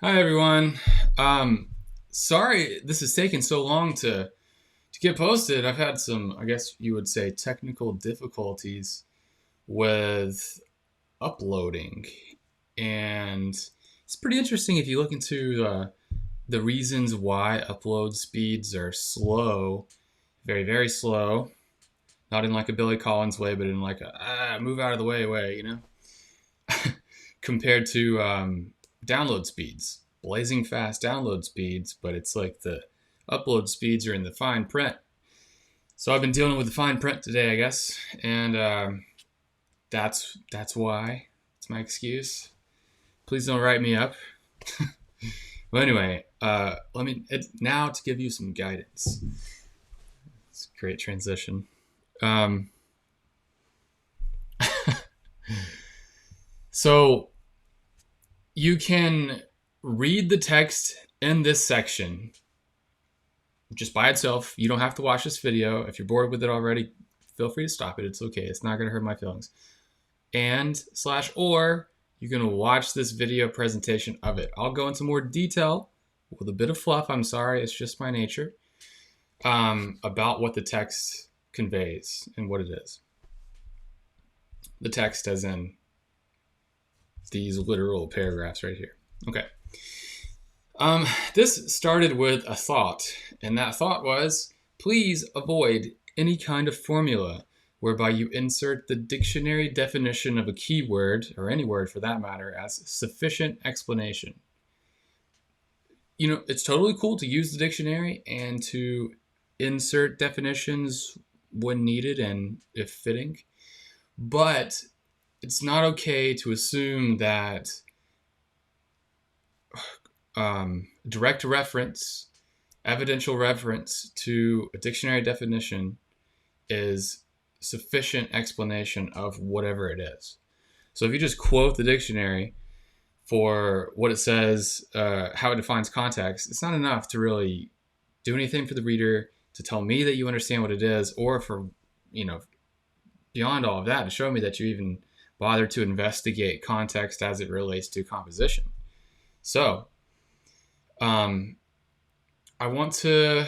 Hi everyone. Sorry this has taken so long to get posted. I've had some, I guess you would say, technical difficulties with uploading, and it's pretty interesting if you look into the reasons why upload speeds are slow, very very slow. Not in like a Billy Collins way, but in like a move out of the way, compared to download speeds, blazing fast download speeds, but it's like the upload speeds are in the fine print. So I've been dealing with the fine print today, I guess, and that's why. It's my excuse. Please don't write me up. Well, anyway, let me now to give you some guidance. It's a great transition. Um, so you can read the text in this section just by itself. You don't have to watch this video. If you're bored with it already, feel free to stop it. It's okay. It's not going to hurt my feelings. And slash or you can watch this video presentation of it. I'll go into more detail with a bit of fluff. I'm sorry. It's just my nature. About what the text conveys and what it is. The text as in these literal paragraphs right here. Okay. This started with a thought, and that thought was, please avoid any kind of formula whereby you insert the dictionary definition of a keyword, or any word for that matter, as sufficient explanation. It's totally cool to use the dictionary and to insert definitions when needed and if fitting, but it's not okay to assume that direct reference, evidential reference to a dictionary definition is sufficient explanation of whatever it is. So if you just quote the dictionary for what it says, how it defines context, it's not enough to really do anything for the reader, to tell me that you understand what it is, or for, beyond all of that, to show me that you even bother to investigate context as it relates to composition. So I want to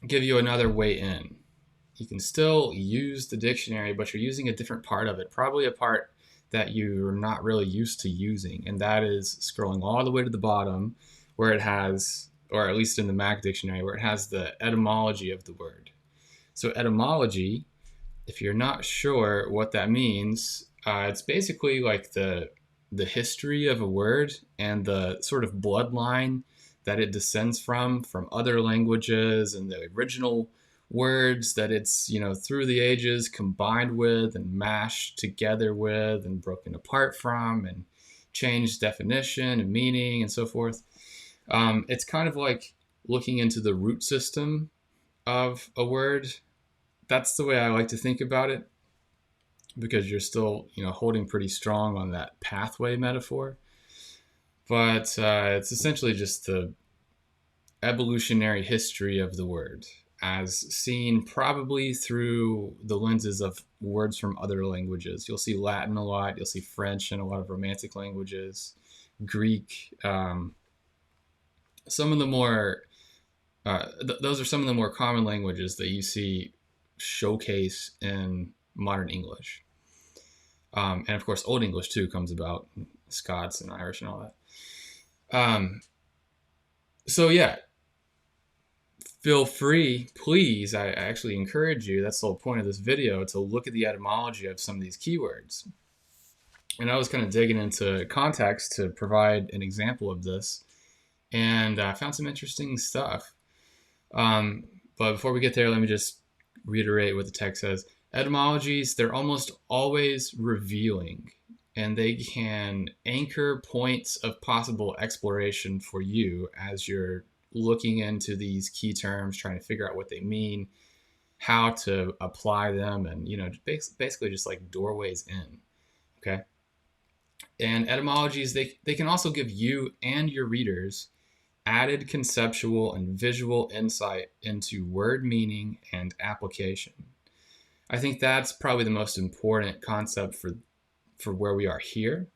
give you another way in. You can still use the dictionary, but you're using a different part of it, probably a part that you're not really used to using, and that is scrolling all the way to the bottom where it has, or at least in the Mac dictionary, where it has the etymology of the word. So etymology, if you're not sure what that means, it's basically like the history of a word and the sort of bloodline that it descends from other languages, and the original words that it's, through the ages combined with and mashed together with and broken apart from and changed definition and meaning and so forth. It's kind of like looking into the root system of a word. That's the way I like to think about it, because you're still, holding pretty strong on that pathway metaphor. But it's essentially just the evolutionary history of the word, as seen probably through the lenses of words from other languages. You'll see Latin a lot, you'll see French in a lot of Romantic languages, Greek. Some of the more, those are some of the more common languages that you see showcase in modern English. And of course, Old English too comes about, Scots and Irish and all that. So yeah, feel free, please. I actually encourage you. That's the whole point of this video, to look at the etymology of some of these keywords. And I was kind of digging into context to provide an example of this, and I found some interesting stuff. But before we get there, let me just reiterate what the text says. Etymologies, they're almost always revealing, and they can anchor points of possible exploration for you as you're looking into these key terms, trying to figure out what they mean, how to apply them, and, basically just like doorways in. Okay. And etymologies, they can also give you and your readers added conceptual and visual insight into word meaning and application. I think that's probably the most important concept for where we are here.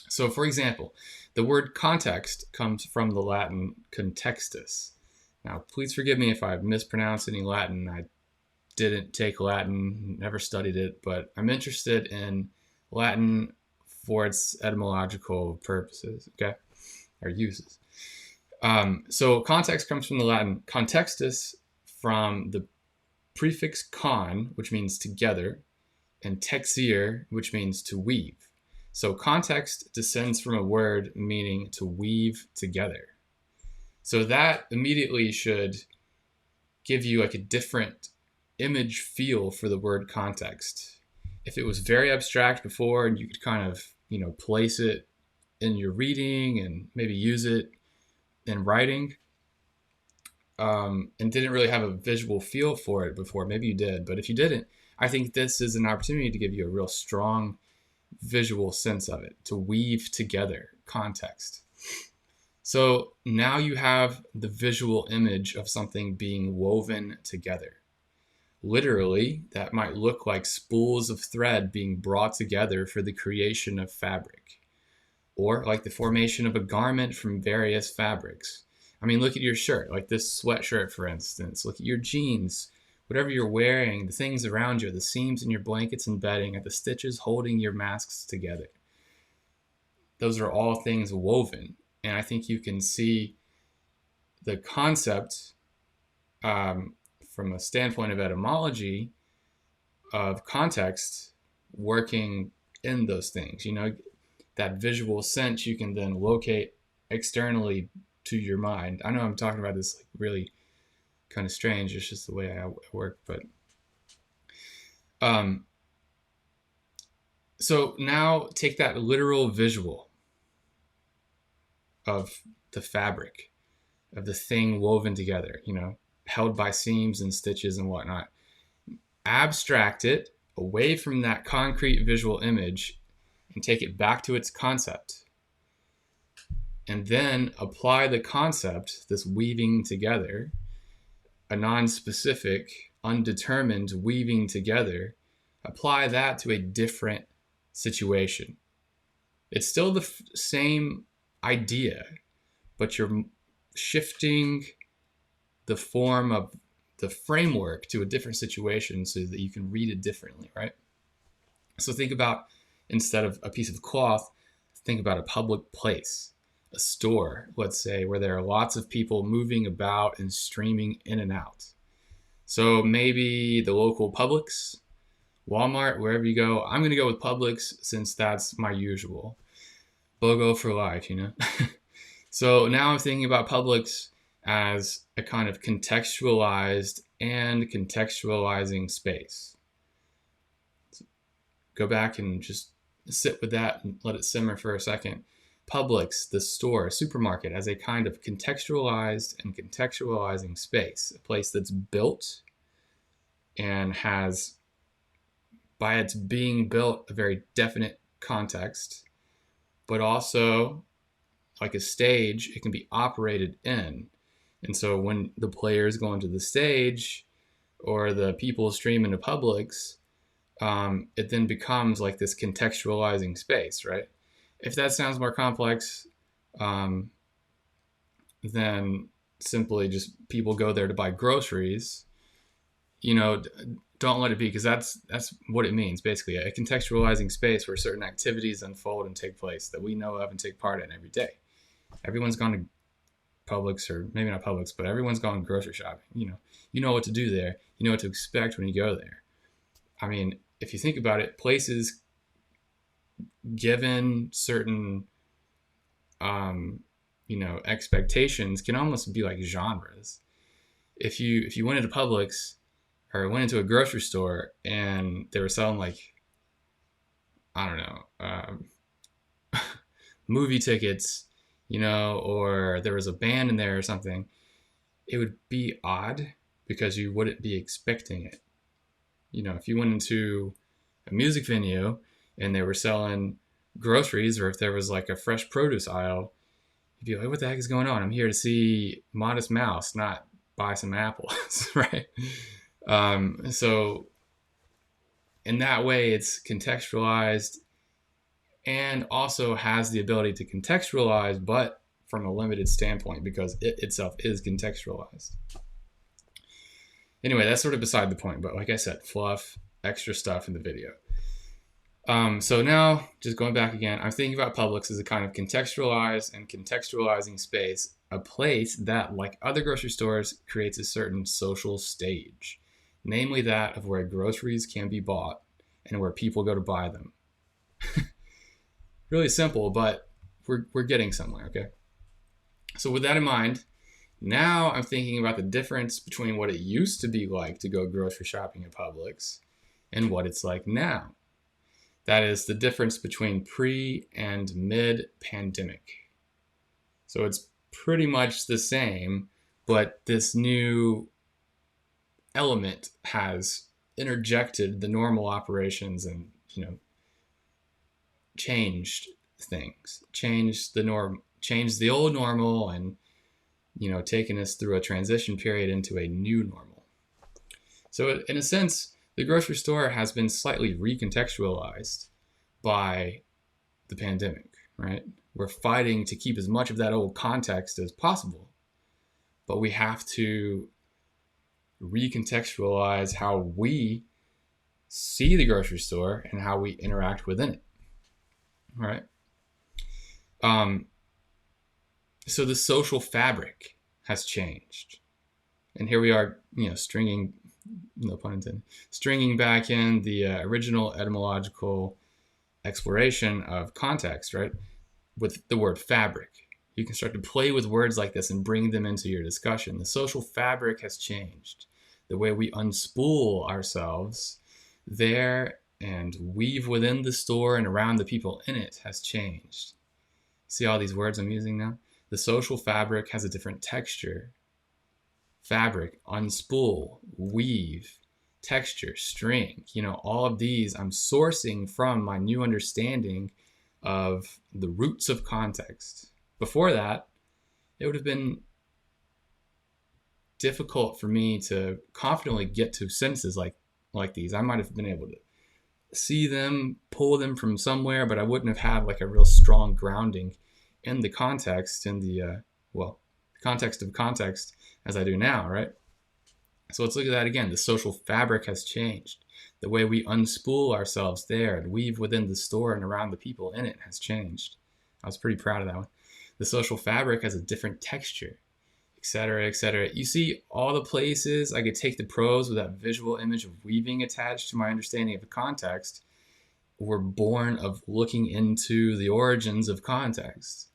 So for example, the word context comes from the Latin contextus. Now, please forgive me if I mispronounce any Latin. I didn't take Latin, never studied it, but I'm interested in Latin for its etymological purposes, okay, or uses. So context comes from the Latin contextus, from the prefix con, which means together, and texere, which means to weave. So context descends from a word meaning to weave together. So that immediately should give you like a different image feel for the word context. If it was very abstract before and you could kind of, place it in your reading and maybe use it in writing, and didn't really have a visual feel for it before, maybe you did, but if you didn't, I think this is an opportunity to give you a real strong visual sense of it, to weave together context. So now you have the visual image of something being woven together. Literally, that might look like spools of thread being brought together for the creation of fabric, or like the formation of a garment from various fabrics. I mean, look at your shirt, like this sweatshirt, for instance. Look at your jeans, whatever you're wearing, the things around you, the seams in your blankets and bedding, and the stitches holding your masks together. Those are all things woven. And I think you can see the concept from a standpoint of etymology of context working in those things. That visual sense you can then locate externally to your mind. I know I'm talking about this like really kind of strange. It's just the way I work, but so now take that literal visual of the fabric, of the thing woven together, held by seams and stitches and whatnot. Abstract it away from that concrete visual image and take it back to its concept. And then apply the concept, this weaving together, a non-specific, undetermined weaving together, apply that to a different situation. It's still the same idea, but you're shifting the form of the framework to a different situation so that you can read it differently, right? So think about, instead of a piece of cloth, think about a public place, a store, let's say, where there are lots of people moving about and streaming in and out. So maybe the local Publix, Walmart, wherever you go. I'm going to go with Publix since that's my usual. BOGO for life, So now I'm thinking about Publix as a kind of contextualized and contextualizing space. So go back and just sit with that and let it simmer for a second. Publix, the store, supermarket, as a kind of contextualized and contextualizing space, a place that's built and has, by its being built, a very definite context, but also, like a stage, it can be operated in. And so when the players go into the stage or the people stream into Publix, it then becomes like this contextualizing space, right? If that sounds more complex, then simply just people go there to buy groceries, don't let it be, because that's what it means, basically, a contextualizing space where certain activities unfold and take place that we know of and take part in every day. Everyone's gone to Publix, or maybe not Publix, but everyone's gone grocery shopping. You know what to do there. You know what to expect when you go there. I mean, if you think about it, places, given certain, expectations, can almost be like genres. If you went into Publix or went into a grocery store and they were selling like, I don't know, movie tickets, or there was a band in there or something, it would be odd because you wouldn't be expecting it. If you went into a music venue and they were selling groceries, or if there was like a fresh produce aisle, you'd be like, what the heck is going on? I'm here to see Modest Mouse, not buy some apples, right? So in that way, it's contextualized and also has the ability to contextualize, but from a limited standpoint because it itself is contextualized. Anyway, that's sort of beside the point, but like I said, fluff, extra stuff in the video. So now, just going back again, I'm thinking about Publix as a kind of contextualized and contextualizing space, a place that, like other grocery stores, creates a certain social stage, namely that of where groceries can be bought and where people go to buy them. Really simple, but we're getting somewhere, okay? So with that in mind, now I'm thinking about the difference between what it used to be like to go grocery shopping at Publix and what it's like now. That is the difference between pre and mid-pandemic. So it's pretty much the same, but this new element has interjected the normal operations and, changed things, changed the norm, changed the old normal, and, taken us through a transition period into a new normal. So in a sense, the grocery store has been slightly recontextualized by the pandemic, right? We're fighting to keep as much of that old context as possible, but we have to recontextualize how we see the grocery store and how we interact within it, right? So the social fabric has changed. And here we are, stringing, no pun intended, stringing back in the original etymological exploration of context, right? With the word fabric. You can start to play with words like this and bring them into your discussion. The social fabric has changed. The way we unspool ourselves there and weave within the store and around the people in it has changed. See all these words I'm using now? The social fabric has a different texture. Fabric, unspool, weave, texture, string, all of these I'm sourcing from my new understanding of the roots of context. Before that, it would have been difficult for me to confidently get to sentences like these. I might have been able to see them, pull them from somewhere, but I wouldn't have had like a real strong grounding in the context, in the context of context as I do now, right? So let's look at that again. The social fabric has changed. The way we unspool ourselves there and weave within the store and around the people in it has changed. I was pretty proud of that one. The social fabric has a different texture, etc., etc. You see, all the places I could take the prose with that visual image of weaving attached to my understanding of the context were born of looking into the origins of context.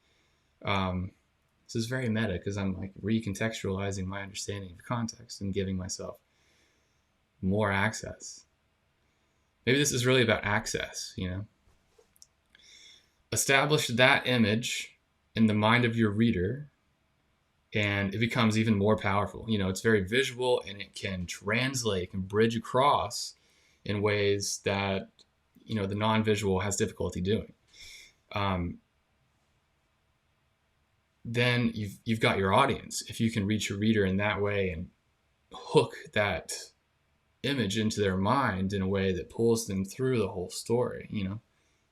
This is very meta because I'm like recontextualizing my understanding of context and giving myself more access. Maybe this is really about access, Establish that image in the mind of your reader and it becomes even more powerful. It's very visual and it can translate, can bridge across in ways that, the non-visual has difficulty doing. Then you've got your audience. If you can reach your reader in that way and hook that image into their mind in a way that pulls them through the whole story,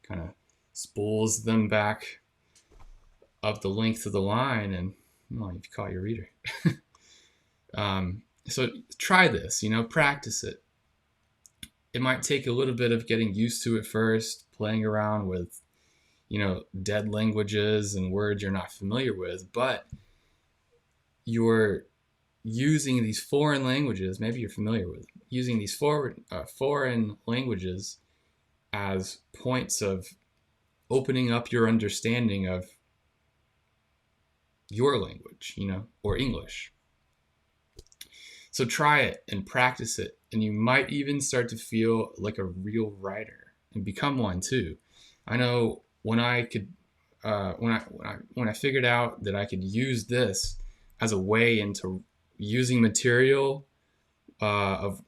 kind of spools them back up the length of the line, and you've caught your reader. So try this, practice it. It might take a little bit of getting used to it first, playing around with dead languages and words you're not familiar with, but you're using these foreign languages, maybe you're familiar with, using these foreign languages as points of opening up your understanding of your language, or English. So try it and practice it, and you might even start to feel like a real writer and become one too. I know when I figured out that I could use this as a way into using material of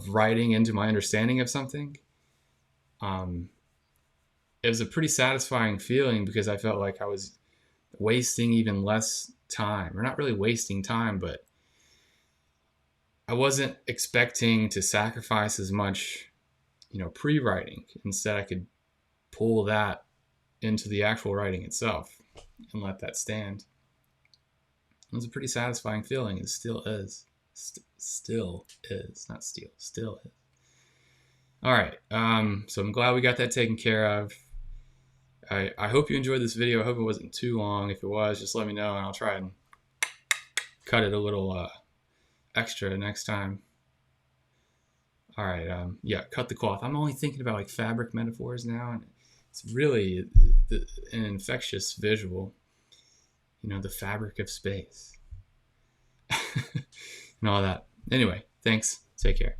writing into my understanding of something, it was a pretty satisfying feeling because I felt like I was wasting even less time, or not really wasting time, but I wasn't expecting to sacrifice as much, pre-writing. Instead, I could pull that into the actual writing itself and let that stand. It was a pretty satisfying feeling. It still is. Still is. Not still. Still is. All right. So I'm glad we got that taken care of. I hope you enjoyed this video. I hope it wasn't too long. If it was, just let me know, and I'll try and cut it a little extra next time. All right. Yeah, cut the cloth. I'm only thinking about like fabric metaphors now, and it's really an infectious visual. You know, the fabric of space and all that. Anyway, thanks. Take care.